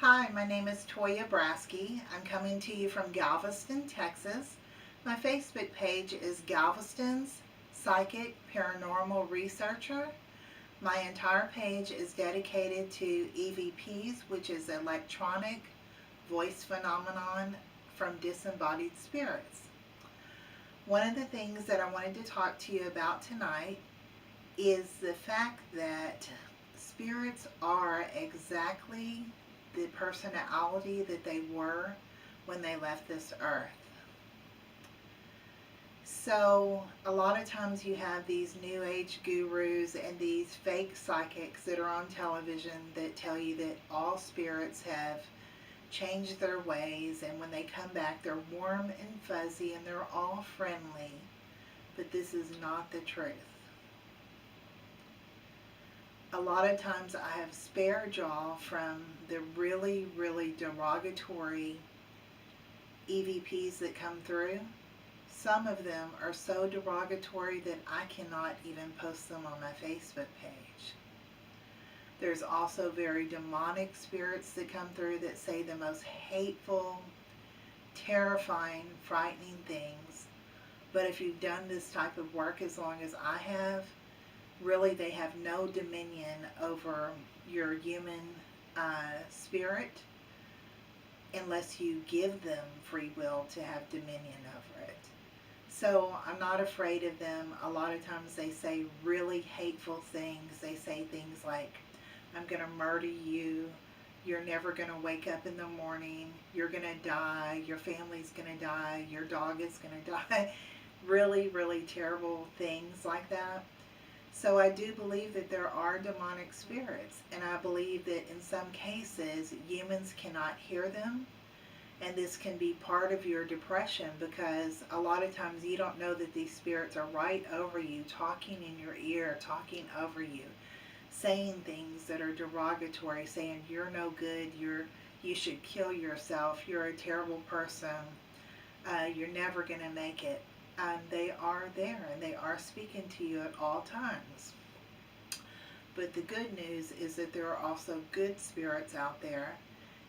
Hi, my name is Toyya Braskey. I'm coming to you from Galveston, Texas. My Facebook page is Galveston's Psychic Paranormal Researcher. My entire page is dedicated to EVPs, which is electronic voice phenomenon from disembodied spirits. One of the things that I wanted to talk to you about tonight is the fact that spirits are exactly the personality that they were when they left this earth. So a lot of times you have these new age gurus and these fake psychics that are on television that tell you that all spirits have changed their ways, and when they come back they're warm and fuzzy and they're all friendly. But this is not the truth. A lot of times I have spare jaw from the really, really derogatory EVPs that come through. Some of them are so derogatory that I cannot even post them on my Facebook page. There's also very demonic spirits that come through that say the most hateful, terrifying, frightening things. But if you've done this type of work as long as I have, really they have no dominion over your human spirit unless you give them free will to have dominion over it. So I'm not afraid of them. A lot of times they say really hateful things. They say things like, I'm going to murder you, you're never going to wake up in the morning, you're going to die, your family's going to die, your dog is going to die. Really, really terrible things like that. So I do believe that there are demonic spirits, and I believe that in some cases humans cannot hear them, and this can be part of your depression because a lot of times you don't know that these spirits are right over you, talking in your ear, talking over you, saying things that are derogatory, saying you're no good, you should kill yourself, you're a terrible person, you're never going to make it. They are there and they are speaking to you at all times. But the good news is that there are also good spirits out there,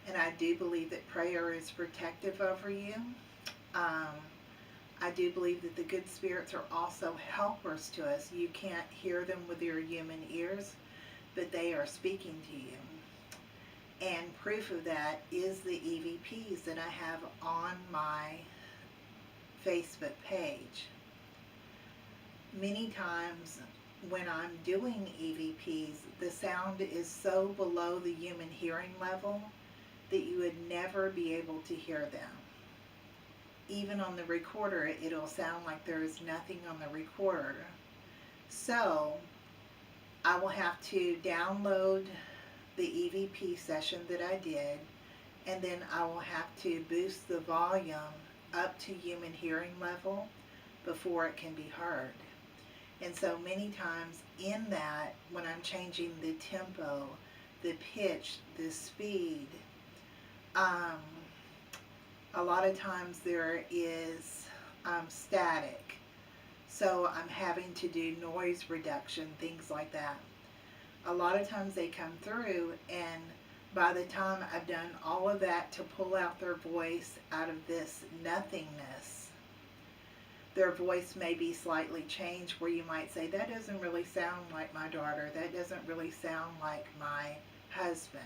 and I do believe that prayer is protective over you. I do believe that the good spirits are also helpers to us. You can't hear them with your human ears, but they are speaking to you. And proof of that is the EVPs that I have on my Facebook page. Many times when I'm doing EVPs, the sound is so below the human hearing level that you would never be able to hear them. Even on the recorder, it'll sound like there is nothing on the recorder. So I will have to download the EVP session that I did, and then I will have to boost the volume up to human hearing level before it can be heard. And so many times in that, when I'm changing the tempo, the pitch, the speed, a lot of times there is static. So I'm having to do noise reduction, things like that. A lot of times they come through, and by the time I've done all of that to pull out their voice out of this nothingness, their voice may be slightly changed where you might say, that doesn't really sound like my daughter, that doesn't really sound like my husband.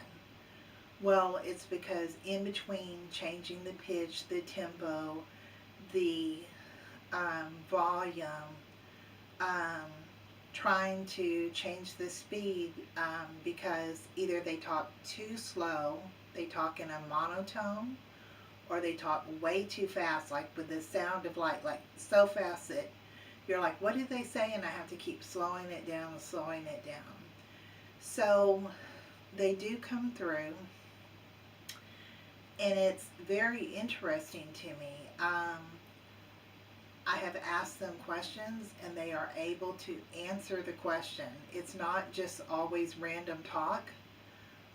Well, it's because in between changing the pitch, the tempo, the volume, trying to change the speed because either they talk too slow, they talk in a monotone, or they talk way too fast, like with the sound of like so fast that you're like, what did they say? And I have to keep slowing it down and slowing it down. So they do come through, and it's very interesting to me. I have asked them questions and they are able to answer the question. It's not just always random talk.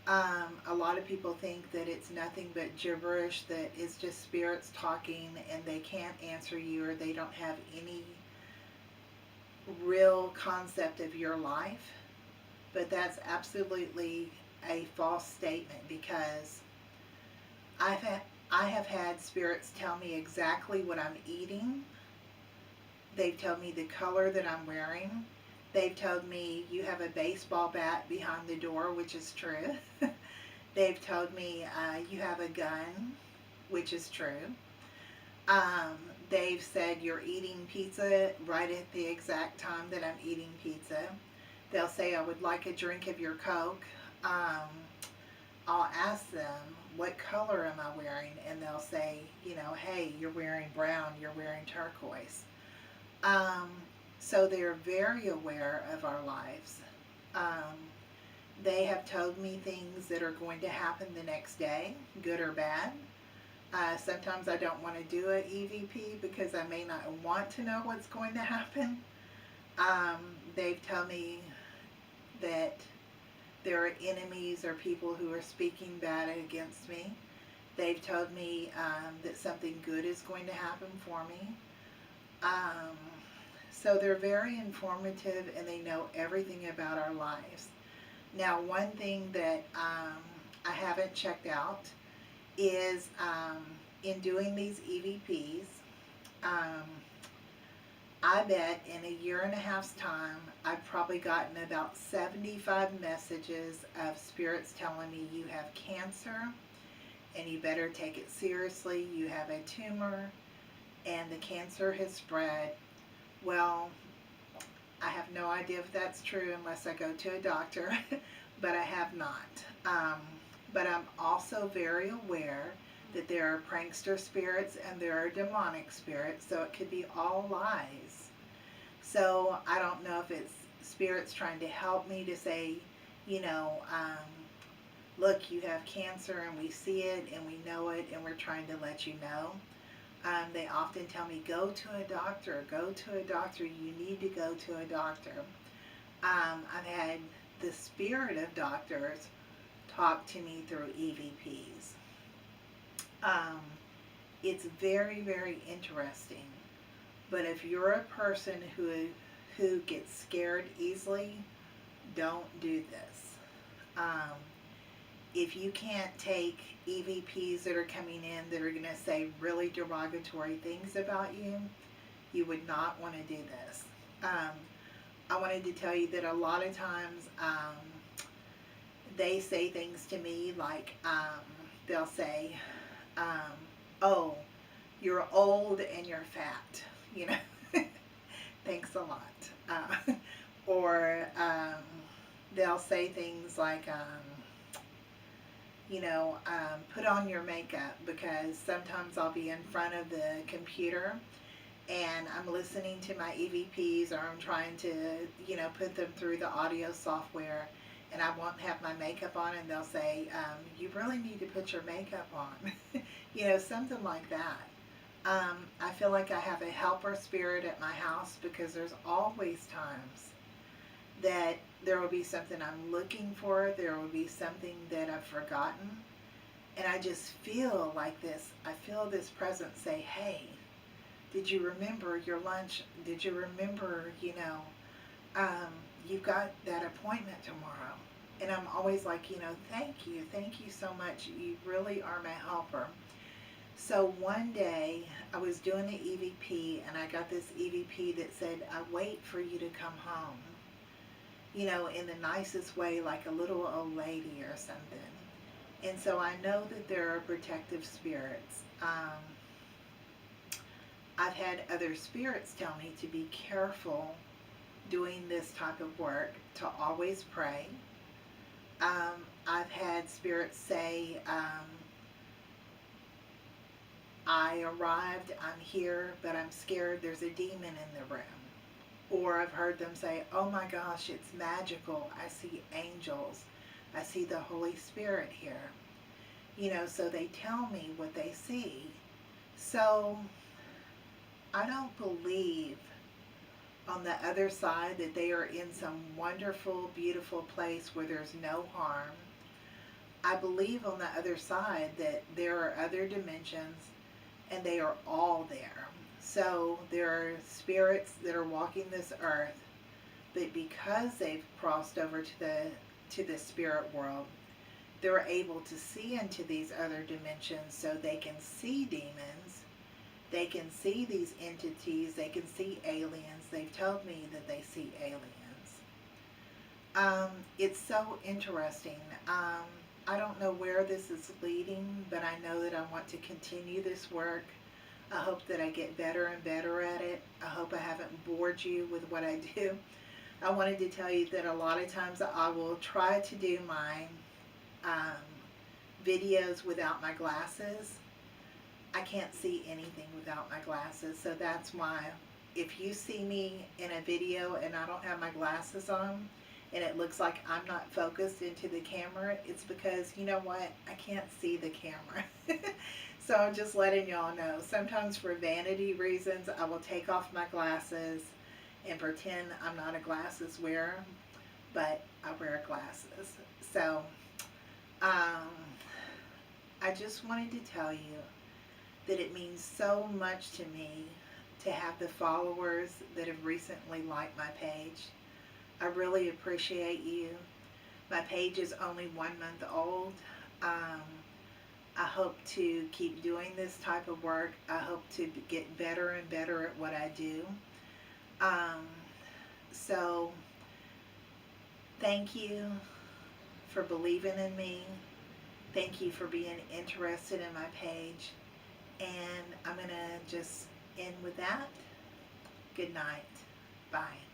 A lot of people think that it's nothing but gibberish, that it's just spirits talking and they can't answer you, or they don't have any real concept of your life. But that's absolutely a false statement, because I've had, I have had spirits tell me exactly what I'm eating. They've told me the color that I'm wearing. They've told me you have a baseball bat behind the door, which is true. They've told me you have a gun, which is true. Um, they've said you're eating pizza right at the exact time that I'm eating pizza. They'll say I would like a drink of your Coke. Um, I'll ask them, what color am I wearing? And they'll say, hey, you're wearing brown, you're wearing turquoise. Um, so they're very aware of our lives. Um, they have told me things that are going to happen the next day, good or bad. Sometimes I don't want to do an EVP because I may not want to know what's going to happen. They've told me that there are enemies or people who are speaking bad against me. They've told me that something good is going to happen for me. Um, so they're very informative and they know everything about our lives. Now, one thing that I haven't checked out is in doing these EVPs, um, I bet in a year and a half's time, I've probably gotten about 75 messages of spirits telling me you have cancer and you better take it seriously. You have a tumor and the cancer has spread. Well, I have no idea if that's true unless I go to a doctor, but I have not. But I'm also very aware that there are prankster spirits and there are demonic spirits, so it could be all lies. So I don't know if it's spirits trying to help me to say, you know, look, you have cancer and we see it and we know it and we're trying to let you know. They often tell me, go to a doctor, go to a doctor, you need to go to a doctor. I've had the spirit of doctors talk to me through EVPs. It's very, very interesting. But if you're a person who gets scared easily, don't do this. If you can't take EVPs that are coming in that are going to say really derogatory things about you, you would not want to do this. I wanted to tell you that a lot of times they say things to me like they'll say, oh, you're old and you're fat, you know. Thanks a lot. Or they'll say things like, put on your makeup, because sometimes I'll be in front of the computer and I'm listening to my EVPs or I'm trying to, put them through the audio software and I won't have my makeup on and they'll say, you really need to put your makeup on. Something like that. I feel like I have a helper spirit at my house because there's always times that there will be something I'm looking for, there will be something that I've forgotten, and I just feel like this. I feel this presence say, hey, did you remember your lunch? Did you remember, you've got that appointment tomorrow? And I'm always like, thank you so much. You really are my helper. So one day I was doing an EVP and I got this EVP that said, I wait for you to come home. In the nicest way, like a little old lady or something. And so I know that there are protective spirits. I've had other spirits tell me to be careful doing this type of work, to always pray. I've had spirits say, I arrived, I'm here, but I'm scared there's a demon in the room. Or I've heard them say, oh my gosh, it's magical. I see angels. I see the Holy Spirit here. So they tell me what they see. So I don't believe on the other side that they are in some wonderful, beautiful place where there's no harm. I believe on the other side that there are other dimensions and they are all there. So there are spirits that are walking this earth, but because they've crossed over to the spirit world, they're able to see into these other dimensions so they can see demons. They can see these entities. They can see aliens. They've told me that they see aliens. It's so interesting. I don't know where this is leading, but I know that I want to continue this work. I hope that I get better and better at it. I hope I haven't bored you with what I do. I wanted to tell you that a lot of times I will try to do my um, videos without my glasses. I can't see anything without my glasses, so that's why if you see me in a video and I don't have my glasses on and it looks like I'm not focused into the camera, it's because, you know what, I can't see the camera. So I'm just letting y'all know. Sometimes for vanity reasons, I will take off my glasses and pretend I'm not a glasses wearer, but I wear glasses. So I just wanted to tell you that it means so much to me to have the followers that have recently liked my page. I really appreciate you. My page is only 1 month old. I hope to keep doing this type of work. I hope to get better and better at what I do. So thank you for believing in me. Thank you for being interested in my page. And I'm going to just end with that. Good night. Bye.